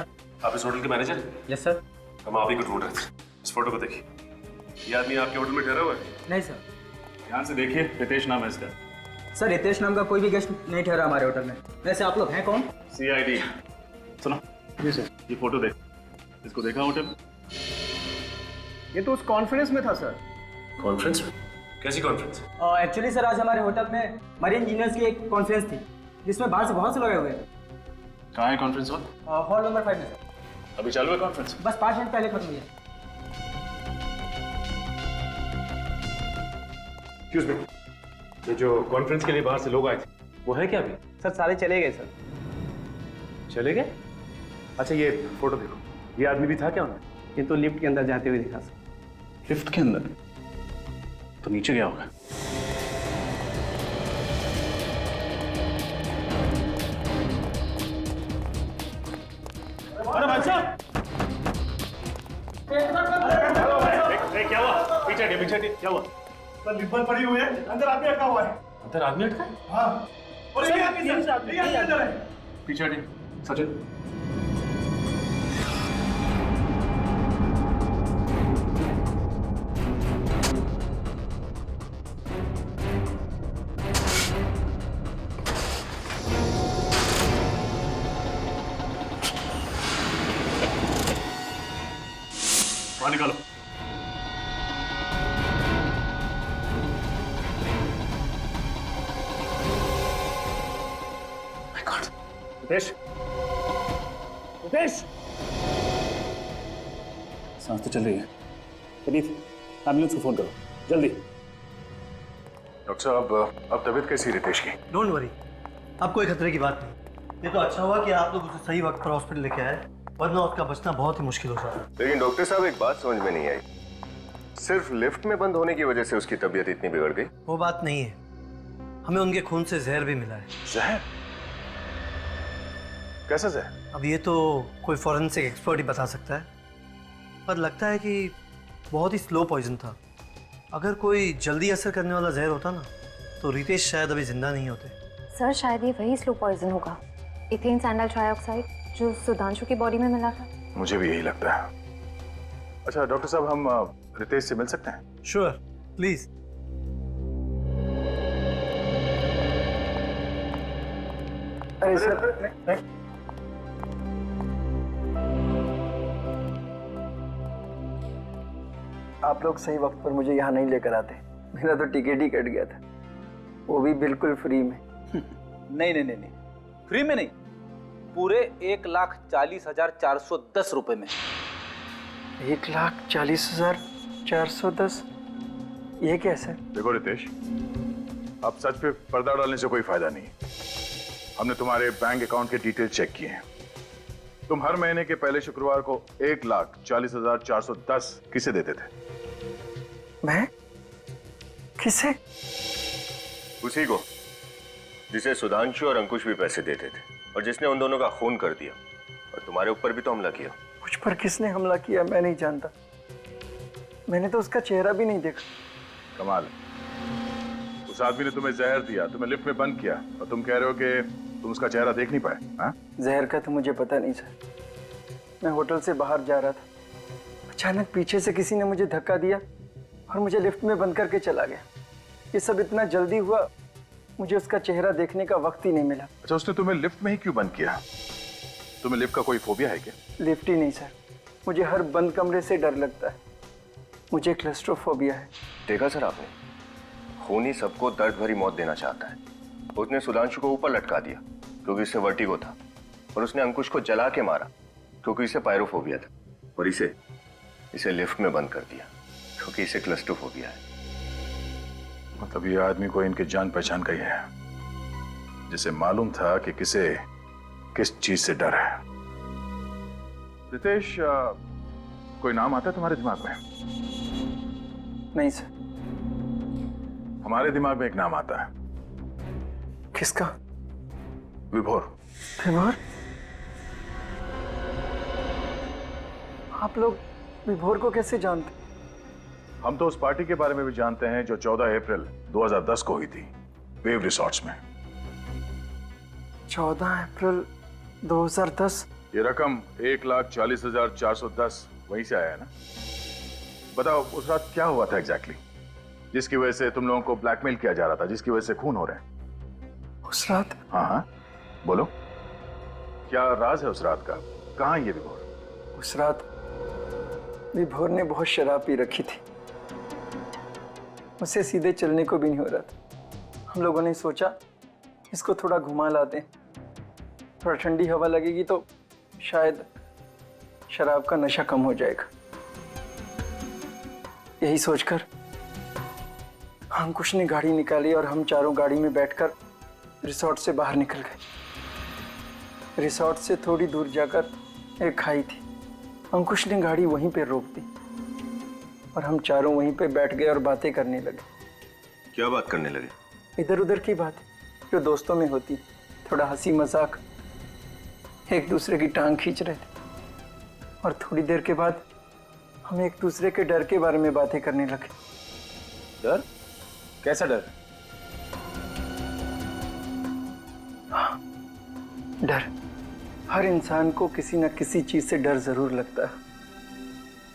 आप इस होटल के मैनेजर हैं? Yes sir. हम आप ही को ढूंढ रहे थे। इस फोटो को देखिए, ये आदमी आपके होटल में ठहरा हुआ है? नहीं सर। ध्यान से देखिए, रितेश नाम है इसका। सर रितेश नाम का कोई भी गेस्ट नहीं ठहरा हमारे होटल में। वैसे आप लोग हैं कौन? CID। सुनो जी सर, ये फोटो देख, इसको देखा होटल में? ये तो उस कॉन्फ्रेंस में था सर। कॉन्फ्रेंस में? कैसी कॉन्फ्रेंस? एक्चुअली सर आज हमारे होटल में मरीन इंजीनियर्स की एक कॉन्फ्रेंस थी जिसमें बाहर से बहुत से लोग आए हुए थे। कहाँ है कॉन्फ्रेंस हॉल? हॉल नंबर 5 में सर। अभी चालू है कॉन्फ्रेंस? बस 5 मिनट पहले खत्म हुई है। एक्सक्यूज मी, ये जो कॉन्फ्रेंस के लिए बाहर से लोग आए थे, वो है क्या अभी? सर सारे चले गए सर। चले गए? अच्छा ये फोटो देखो, ये आदमी भी था क्या उनमें? ये तो लिफ्ट के अंदर जाते हुए दिखा सर। लिफ्ट के अंदर? तो नीचे गया होगा। अरे भाई साहब, क्या हुआ? पीछे हटिए, पीछे हटिए, क्या हुआ? सर लिफ्ट बंद पड़ी हुई है, अंदर आदमी अटका हुआ है। अंदर आदमी अटका है? हाँ। और ये आदमी अंदर है। पीछे हटिए, सचिन। बाहर निकालो। रितेश, रितेश, सांस तो चल रही है। विनीत, एम्बुलेंस को फोन करो जल्दी। डॉक्टर साहब, अब तबीयत कैसी है रितेश की? डोंट वरी, अब कोई खतरे की बात नहीं। ये तो अच्छा हुआ कि आप लोग उसे सही वक्त पर हॉस्पिटल लेके आए, वरना उसका बचना बहुत ही मुश्किल हो जाता। लेकिन डॉक्टर साहब एक बात समझ में नहीं आई, सिर्फ लिफ्ट में बंद होने की वजह से उसकी तबीयत इतनी बिगड़ गई? वो बात नहीं है, हमें उनके खून से जहर भी मिला है। जहर? कैसा जहर? अब ये तो कोई फॉरेंसिक एक्सपर्ट ही बता सकता है, पर लगता है कि बहुत ही स्लो पॉइजन था। अगर कोई जल्दी असर करने वाला जहर होता ना, तो रितेश शायद अभी जिंदा नहीं होते। सर शायद ये वही स्लो पॉइजन होगा, इथेन सैंडल ट्राइऑक्साइड, जो सुधांशु की बॉडी में मिला था। मुझे भी यही लगता है। अच्छा डॉक्टर साहब, हम रितेश से मिल सकते हैं? Sure, please. अरे सर, आप लोग सही वक्त पर मुझे यहाँ नहीं लेकर आते, मेरा तो टिकट ही कट गया था, वो भी बिल्कुल फ्री में। नहीं नहीं नहीं नहीं, फ्री में नहीं, पूरे 1,40,410 रुपए में। 1,40,410? ये कैसे? देखो रितेश, अब सच पे पर्दा डालने से कोई फायदा नहीं। हमने तुम्हारे बैंक अकाउंट के डिटेल चेक किए हैं। तुम हर महीने के पहले शुक्रवार को 1,40,410 किसे देते थे? मैं? किसे? उसी को जिसे सुधांशु और अंकुश भी पैसे देते थे और जिसने उन दोनों का खून कर दिया और तुम्हारे ऊपर भी तो हमला किया। मुझ पर किसने हमला किया मैं नहीं जानता, मैंने तो उसका चेहरा भी नहीं देखा। कमाल है, उस आदमी ने तुम्हें जहर दिया, तुम्हें लिफ्ट में बंद किया और तुम कह रहे हो कि तुम उसका चेहरा देख नहीं पाए? हाँ? जहर का तो मुझे पता नहीं सर, मैं होटल से बाहर जा रहा था, अचानक पीछे से किसी ने मुझे धक्का दिया और मुझे लिफ्ट में बंद करके चला गया। ये सब इतना जल्दी हुआ, मुझे उसका चेहरा देखने का वक्त ही नहीं मिला। अच्छा, उसने तुम्हें लिफ्ट में ही क्यों बंद किया? तुम्हें लिफ्ट का कोई फोबिया है क्या? लिफ्ट ही नहीं सर, मुझे हर बंद कमरे से डर लगता है, मुझे क्लस्ट्रोफोबिया है। देखा सर आपने, खून ही सबको दर्द भरी मौत देना चाहता है। उसने सुधांशु को ऊपर लटका दिया क्योंकि इससे वर्टिगो था, और उसने अंकुश को जला के मारा क्योंकि इसे पायरोफोबिया था, और इसे लिफ्ट में बंद कर दिया क्योंकि इसे क्लस्ट्रोफोबिया है। मतलब ये आदमी को इनके जान पहचान का ही है, जिसे मालूम था कि किसे किस चीज से डर है। रितेश, कोई नाम आता है तुम्हारे दिमाग में? नहीं सर। हमारे दिमाग में एक नाम आता है। किसका? विभोर। विभोर? आप लोग विभोर को कैसे जानते? हम तो उस पार्टी के बारे में भी जानते हैं जो 14 अप्रैल 2010 को हुई थी वेव रिसॉर्ट्स में। 14 अप्रैल 2010? ये रकम 1,40,410 वहीं से आया है ना? बताओ उस रात क्या हुआ था एग्जैक्टली जिसकी वजह से तुम लोगों को ब्लैकमेल किया जा रहा था, जिसकी वजह से खून हो रहे हैं? उस रात? हाँ हाँ बोलो, क्या राज है उस रात का? कहाँ है ये विभोर? उस रात विभोर ने बहुत शराब पी रखी थी, उसे सीधे चलने को भी नहीं हो रहा था। हम लोगों ने सोचा इसको थोड़ा घुमा लाते हैं, थोड़ा ठंडी हवा लगेगी तो शायद शराब का नशा कम हो जाएगा। यही सोचकर अंकुश ने गाड़ी निकाली और हम चारों गाड़ी में बैठकर रिसोर्ट से बाहर निकल गए। रिसोर्ट से थोड़ी दूर जाकर एक खाई थी, अंकुश ने गाड़ी वहीं पे रोक दी और हम चारों वहीं पे बैठ गए और बातें करने लगे। क्या बात करने लगे? इधर उधर की बात जो दोस्तों में होती, थोड़ा हंसी मजाक, एक दूसरे की टांग खींच रहे थे। और थोड़ी देर के बाद हम एक दूसरे के डर के बारे में बातें करने लगे। डर? कैसा डर? हाँ, डर। हर इंसान को किसी न किसी चीज से डर जरूर लगता है।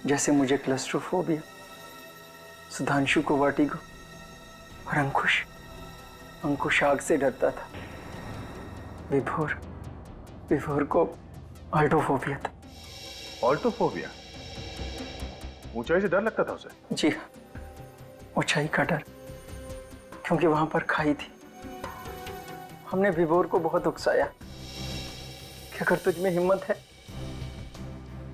जैसे मुझे क्लस्ट्रोफोबिया, सुधांशु को वर्टिगो और अंकुश आग से डरता था। विभोर को ऑल्टोफोबिया था। ऑल्टोफोबिया? ऊंचाई से डर लगता था उसे? जी हाँ, ऊंचाई का डर, क्योंकि वहां पर खाई थी। हमने विभोर को बहुत उकसाया कि अगर तुझ में हिम्मत है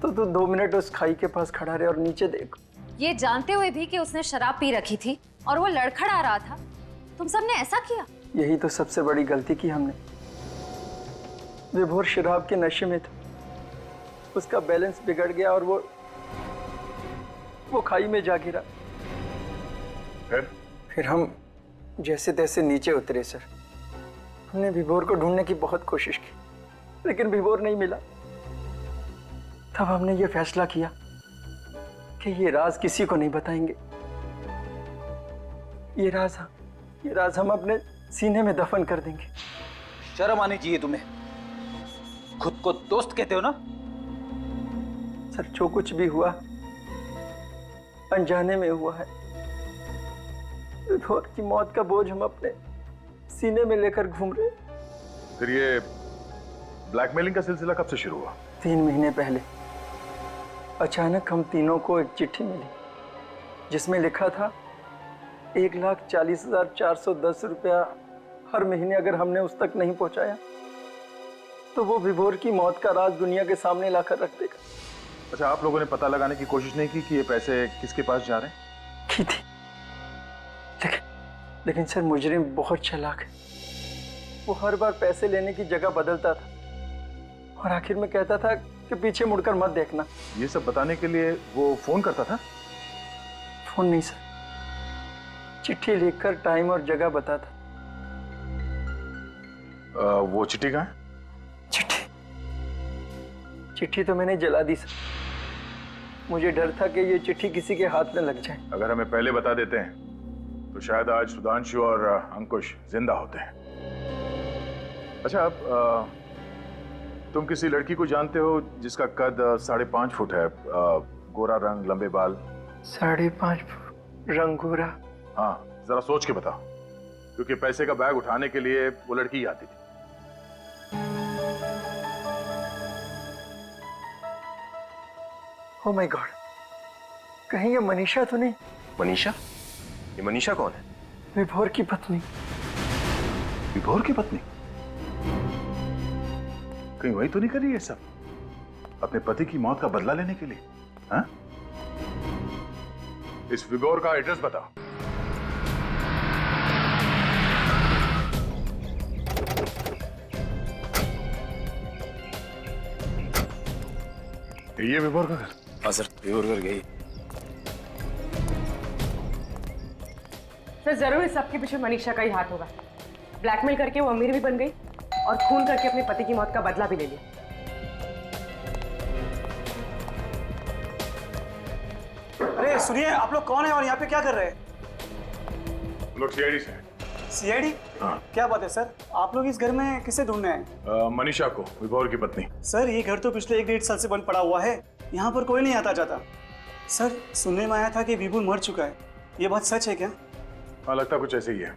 तो तू 2 मिनट उस खाई के पास खड़ा रहे और नीचे देख। ये जानते हुए भी कि उसने शराब पी रखी थी और वो लड़खड़ा रहा था, तुम सबने ऐसा किया? यही तो सबसे बड़ी गलती की हमने। विभोर शराब के नशे में था, उसका बैलेंस बिगड़ गया और वो खाई में जा गिरा। फिर हम जैसे तैसे नीचे उतरे सर। हमने विभोर को ढूंढने की बहुत कोशिश की, लेकिन विभोर नहीं मिला। तब हमने ये फैसला किया कि ये राज किसी को नहीं बताएंगे। ये राज हम अपने सीने में दफन कर देंगे। शर्म आनी चाहिए तुम्हें, खुद को दोस्त कहते हो ना? सर, जो कुछ भी हुआ अनजाने में हुआ है। विभोर की मौत का बोझ हम अपने सीने में लेकर घूम रहे। फिर ये ब्लैकमेलिंग का सिलसिला कब से शुरू हुआ? 3 महीने पहले अचानक हम तीनों को एक चिट्ठी मिली जिसमें लिखा था 1,40,410 रुपया हर महीने अगर हमने उस तक नहीं पहुंचाया तो वो विभोर की मौत का राज दुनिया के सामने लाकर रख देगा। अच्छा, आप लोगों ने पता लगाने की कोशिश नहीं की कि ये पैसे किसके पास जा रहे हैं? की थी, लेकिन सर मुजरिम बहुत चालाक है। वो हर बार पैसे लेने की जगह बदलता था और आखिर में कहता था कि पीछे मुड़कर मत देखना। ये सब बताने के लिए वो फोन करता था? फोन नहीं सर, चिट्ठी लिखकर टाइम और जगह बताता। वो चिट्ठी कहाँ है? चिट्ठी तो मैंने जला दी सर। मुझे डर था कि ये चिट्ठी किसी के हाथ में लग जाए। अगर हमें पहले बता देते हैं तो शायद आज सुधांशु और अंकुश जिंदा होते हैं। अच्छा, अब तुम किसी लड़की को जानते हो जिसका कद 5.5 फुट है, गोरा रंग, लंबे बाल? 5.5 फुट, रंग गोरा? हाँ, जरा सोच के बताओ, क्योंकि पैसे का बैग उठाने के लिए वो लड़की ही आती थी। ओह माय गॉड, कहीं ये मनीषा तो नहीं? मनीषा? ये मनीषा कौन है? विभोर की पत्नी। विभोर की पत्नी? कहीं वही तो नहीं कर रही है सब अपने पति की मौत का बदला लेने के लिए? हाँ? इस विभोर का एड्रेस बताओ। ये विभोर का घर? हाँ सर, विभोर घर गई। सर जरूर इस सबके पीछे मनीषा का ही हाथ होगा। ब्लैकमेल करके वो अमीर भी बन गई और खून करके अपने पति की मौत का बदला भी ले लिया। अरे सुनिए, आप लोग कौन है और यहाँ पे क्या कर रहे हैं? लोग सीआईडी से हैं। सीआईडी? हाँ। क्या बात है सर, आप लोग इस घर में किसे ढूंढने हैं? मनीषा को, विभोर की पत्नी। सर ये घर तो पिछले 1-1.5 साल से बंद पड़ा हुआ है, यहाँ पर कोई नहीं आता जाता। सर सुनने में आया था कि विभुल मर चुका है, ये बात सच है क्या? हाँ, लगता कुछ ऐसे ही है।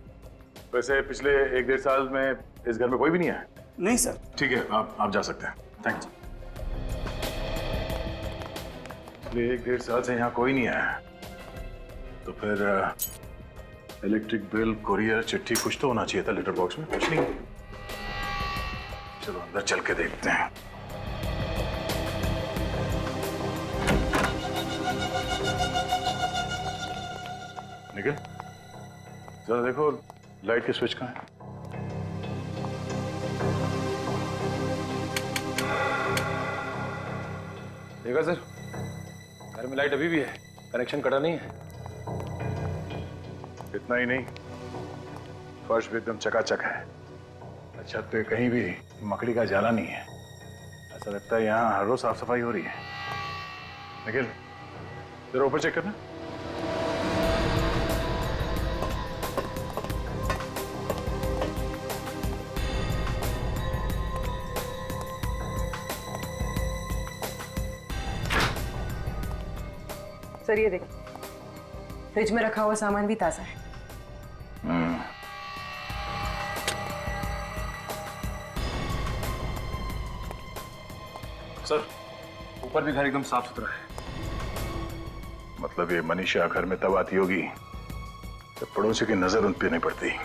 वैसे पिछले 1-1.5 साल में इस घर में कोई भी नहीं आया? नहीं सर। ठीक है, आप जा सकते हैं। थैंक्स। पिछले 1-1.5 साल से यहाँ कोई नहीं आया, तो फिर इलेक्ट्रिक बिल, कुरियर, चिट्ठी कुछ तो होना चाहिए था लेटर बॉक्स में। कुछ नहीं। चलो अंदर चल के देखते हैं। निकल, जरा देखो लाइट के स्विच कहाँ है। देखा सर, घर में लाइट अभी भी है, कनेक्शन कटा नहीं है। इतना ही नहीं, फर्श भी एकदम चकाचक है। छत पे कहीं भी मकड़ी का जाला नहीं है। ऐसा लगता है यहाँ हर रोज साफ सफाई हो रही है। निखिल, जरा ऊपर चेक करना। सर ये देखो, फ्रिज में रखा हुआ सामान भी ताजा है। सर ऊपर भी घर एकदम साफ सुथरा है। मतलब ये मनीषा घर में तब आती होगी जब पड़ोसी की नजर उन पे नहीं पड़ती।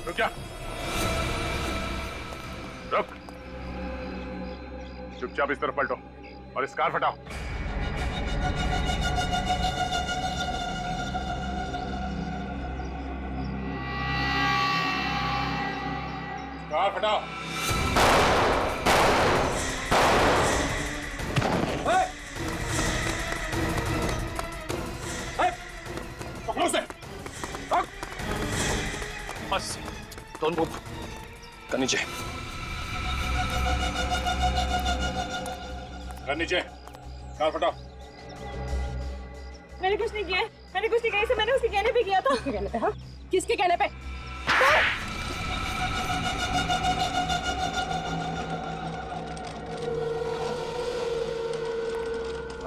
रुक जा, रुक। चुपचाप इस तरफ पलटो और इस कार हटाओ। कार हटाओ। पकड़ो उसे। बस, डोंट मूव। कर नीचे। कर नीचे। कार हटाओ। मैंने कुछ नहीं किया, मैंने कुछ नहीं किया, इसे मैंने उसके कहने पे किया था। किसके कहने पे? हाँ, किसके कहने पे?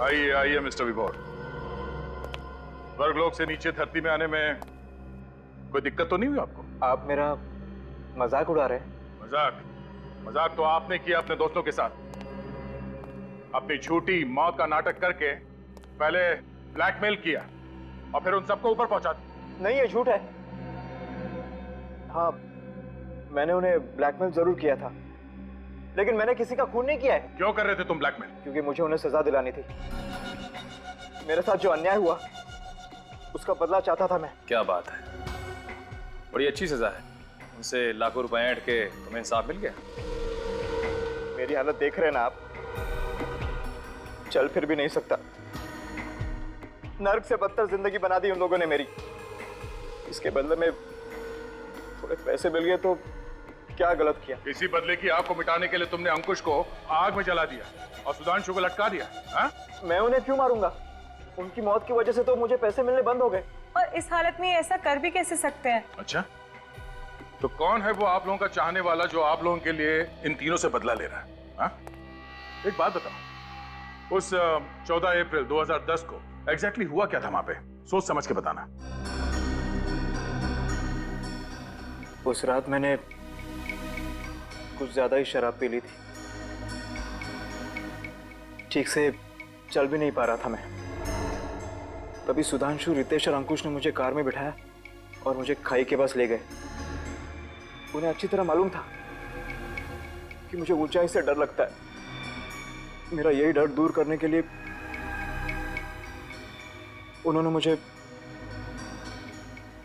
आइए आइए मिस्टर विभोर। स्वर्गलोक से नीचे धरती में आने में कोई दिक्कत तो नहीं हुई आपको? आप मेरा मजाक उड़ा रहे हैं? मजाक तो आपने किया अपने दोस्तों के साथ। अपनी झूठी मौत का नाटक करके पहले ब्लैकमेल किया और फिर उन सबको ऊपर पहुंचा दिया। नहीं, ये झूठ है। हाँ, मैंने उन्हें ब्लैकमेल जरूर किया था, लेकिन मैंने किसी का खून नहीं किया है। क्यों कर रहे थे तुम ब्लैकमेल? क्योंकि मुझे उन्हें सजा दिलानी थी। मेरे साथ जो अन्याय हुआ उसका बदला चाहता था मैं। क्या बात है, बड़ी अच्छी सजा है। उनसे लाखों रुपए ऐंठ के तुम्हें इंसाफ मिल गया। मेरी हालत देख रहे हैं ना आप, चल फिर भी नहीं सकता। नर्क से बदतर जिंदगी बना दी उन लोगों ने मेरी। इसके बदले में थोड़े पैसे मिल गए तो क्या गलत किया? इसी बदले की आग को मिटाने के लिए तुमने अंकुश को आग में जला दिया और सुधांशु को लटका दिया। हाँ? मैं उन्हें क्यों मारूंगा? उनकी मौत की वजह से तो मुझे पैसे मिलने बंद हो गए। और इस हालत में ये ऐसा कर भी कैसे सकते हैं? अच्छा, तो कौन है वो आप लोगों का चाहने वाला जो आप लोगों के लिए इन तीनों से बदला ले रहा है? हाँ? एक बात बताओ, उस 14 अप्रैल 2010 को एग्जैक्टली हुआ क्या था वहां पे? सोच समझ के बताना। उस रात मैंने कुछ ज्यादा ही शराब पी ली थी। ठीक से चल भी नहीं पा रहा था मैं। तभी सुधांशु, रितेश और अंकुश ने मुझे कार में बिठाया और मुझे खाई के पास ले गए। उन्हें अच्छी तरह मालूम था कि मुझे ऊंचाई से डर लगता है। मेरा यही डर दूर करने के लिए उन्होंने मुझे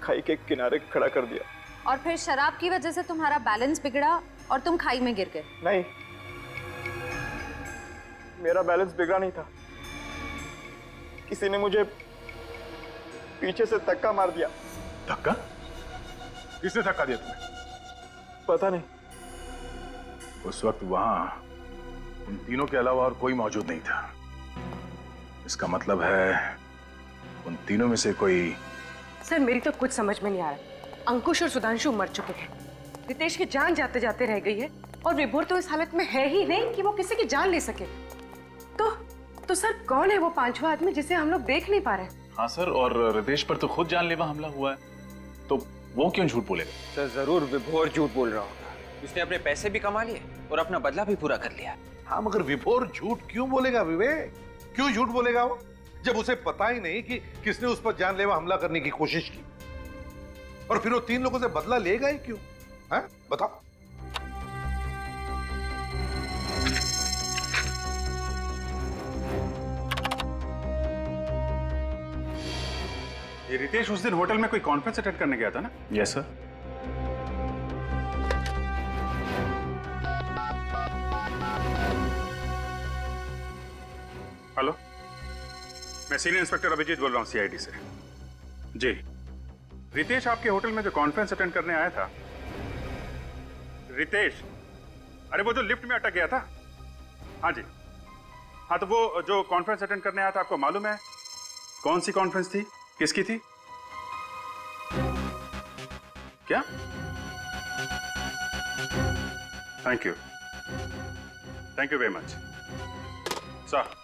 खाई के किनारे खड़ा कर दिया। और फिर शराब की वजह से तुम्हारा बैलेंस बिगड़ा और तुम खाई में गिर गए। नहीं, मेरा बैलेंस बिगड़ा नहीं था। किसी ने मुझे पीछे से धक्का मार दिया। धक्का? किसने धक्का दिया तुम्हें? पता नहीं। उस वक्त वहां उन तीनों के अलावा और कोई मौजूद नहीं था। इसका मतलब है उन तीनों में से कोई। सर मेरी तो कुछ समझ में नहीं आ रहा। अंकुश और सुधांशु मर चुके हैं, रितेश की जान जाते जाते रह गई है और विभोर तो इस हालत में है ही नहीं कि वो किसी की जान ले सके। तो सर कौन है वो पांचवा आदमी जिसे हम लोग देख नहीं पा रहे? हाँ सर, और रितेश पर तो खुद जानलेवा हमला हुआ है, तो वो क्यों झूठ बोलेगा? सर जरूर विभोर झूठ बोल रहा होगा। उसने अपने पैसे भी कमा लिए और अपना बदला भी पूरा कर लिया। हाँ, मगर विभोर झूठ क्यों बोलेगा विवेक? क्यों झूठ बोलेगा वो, जब उसे पता ही नहीं कि किसने उस पर जानलेवा हमला करने की कोशिश की? और फिर वो तीन लोगों से बदला लेगा ही क्यों? हैं? बताओ। ये रितेश उस दिन होटल में कोई कॉन्फ्रेंस अटेंड करने गया था ना? Yes sir. हेलो, मैं सीनियर इंस्पेक्टर अभिजीत बोल रहा हूँ सीआईडी से। जी, रितेश आपके होटल में जो कॉन्फ्रेंस अटेंड करने आया था। रितेश, अरे वो जो लिफ्ट में अटक गया था? हाँ जी, हाँ तो वो जो कॉन्फ्रेंस अटेंड करने आया था, आपको मालूम है कौन सी कॉन्फ्रेंस थी, किसकी थी? क्या? Thank you very much sir.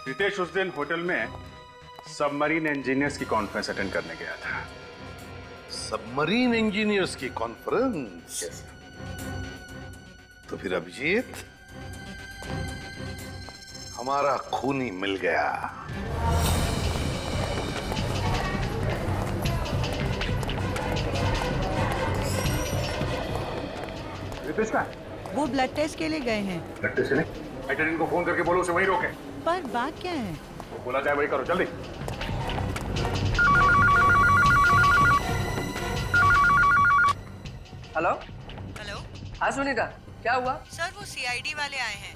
Ritesh उस दिन होटल में सबमरीन इंजीनियर्स की कॉन्फ्रेंस अटेंड करने गया था। सबमरीन इंजीनियर्स की कॉन्फ्रेंस? तो फिर अभिजीत, हमारा खूनी मिल गया। रितेश का? वो ब्लड टेस्ट के लिए गए हैं। ब्लड टेस्ट के लिए? एटेंडेंट को फोन करके बोलो उसे वहीं रोके। पर बात क्या है? वो बोला जाए वही करो, जल्दी। हेलो हेलो, हाँ सुनीता, क्या हुआ? सर वो सीआईडी वाले आए हैं,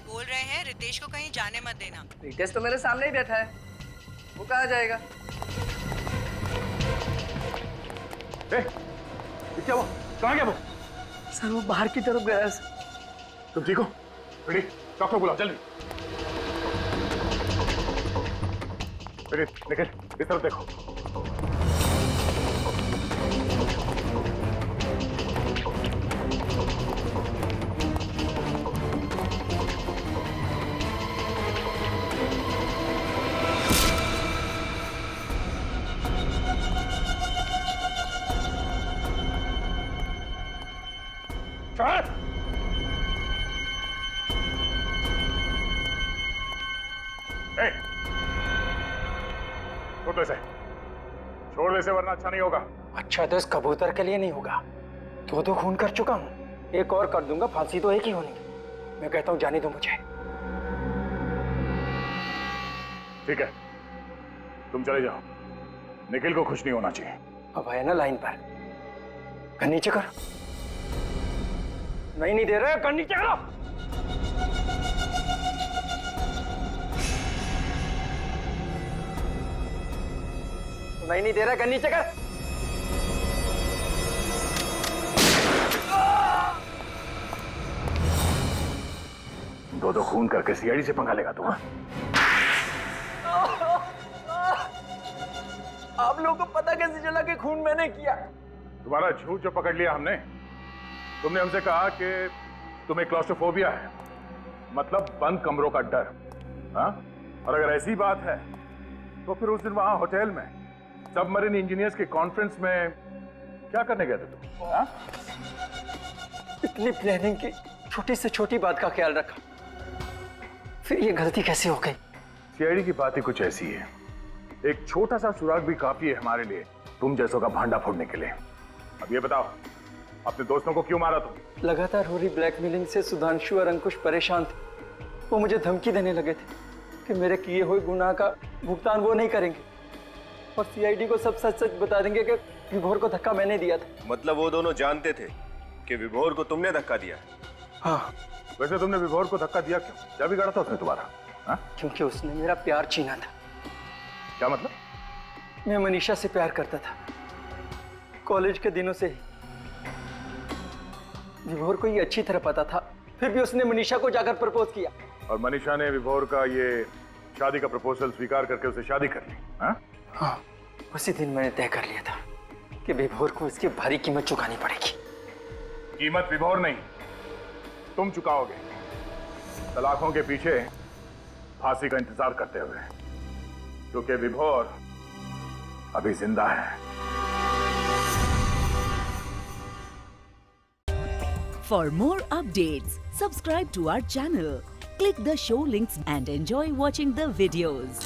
बोल रहे हैं रितेश को कहीं जाने मत देना। रितेश तो मेरे सामने ही बैठा है, वो कहाँ जाएगा? ये क्या हुआ? कहाँ गया वो? सर वो बाहर की तरफ गया है। तुम ठीक हो? बेटी, डॉक्टर बुलाओ जल्दी। बेटी निकल, इस तरफ देखो। छोड़ दे से वरना अच्छा नहीं होगा। अच्छा तो इस कबूतर के लिए नहीं होगा, तो खून कर चुका हूँ, एक और कर दूंगा, फांसी तो एक ही होनी। मैं कहता हूँ जाने दो मुझे। ठीक है, तुम चले जाओ, निखिल को खुश नहीं होना चाहिए। अब है ना लाइन पर, कर नीचे करो। नहीं दे रहे, कर नीचे करो। नहीं दे रहा, कर नीचे कर। दो खून करके सीआईडी से पंगा लेगा तू? आप लोगों को पता कैसे चला कि खून मैंने किया? तुम्हारा झूठ जो पकड़ लिया हमने। तुमने हमसे कहा कि तुम्हें क्लॉस्ट्रोफोबिया है, मतलब बंद कमरों का डर। हाँ? और अगर ऐसी बात है तो फिर उस दिन वहां होटल में सबमरीन इंजीनियर्स के कॉन्फ्रेंस में क्या करने गए थे तुम? हाँ? इतनी प्लानिंग की छोटी से छोटी बात का ख्याल रखा, फिर ये गलती कैसे हो गई? सीआईडी की बात ही कुछ ऐसी है। एक छोटा सा सुराग भी काफी है हमारे लिए तुम जैसों का भांडा फोड़ने के लिए। अब ये बताओ, अपने दोस्तों को क्यों मारा तुम? लगातार हो रही ब्लैकमेलिंग से सुधांशु और अंकुश परेशान थे। वो मुझे धमकी देने लगे थे कि मेरे किए हुए गुनाह का भुगतान वो नहीं करेंगे और सीआईडी को सब सच सच बता देंगे कि विभोर को धक्का मैंने दिया था। मतलब वो दोनों जानते थे कि विभोर को तुमने धक्का दिया? हाँ। वैसे तुमने विभोर को धक्का दिया क्यों? क्या बिगाड़ा था उसने तुम्हारा? हाँ? क्योंकि उसने मेरा प्यार छीना था। क्या मतलब? मैं मनीषा से प्यार करता था कॉलेज के दिनों से ही। विभोर को ये अच्छी तरह पता था, फिर भी उसने मनीषा को जाकर प्रपोज किया। और मनीषा ने विभोर का ये शादी का प्रपोजल स्वीकार करके उसे शादी कर ली? हाँ? हाँ, उसी दिन मैंने तय कर लिया था कि विभोर को इसकी भारी कीमत चुकानी पड़ेगी। कीमत विभोर नहीं, तुम चुकाओगे। सलाखों के पीछे फांसी का इंतजार करते हुए, क्योंकि विभोर अभी जिंदा है। For more updates, subscribe to our channel, click the show links and enjoy watching the videos.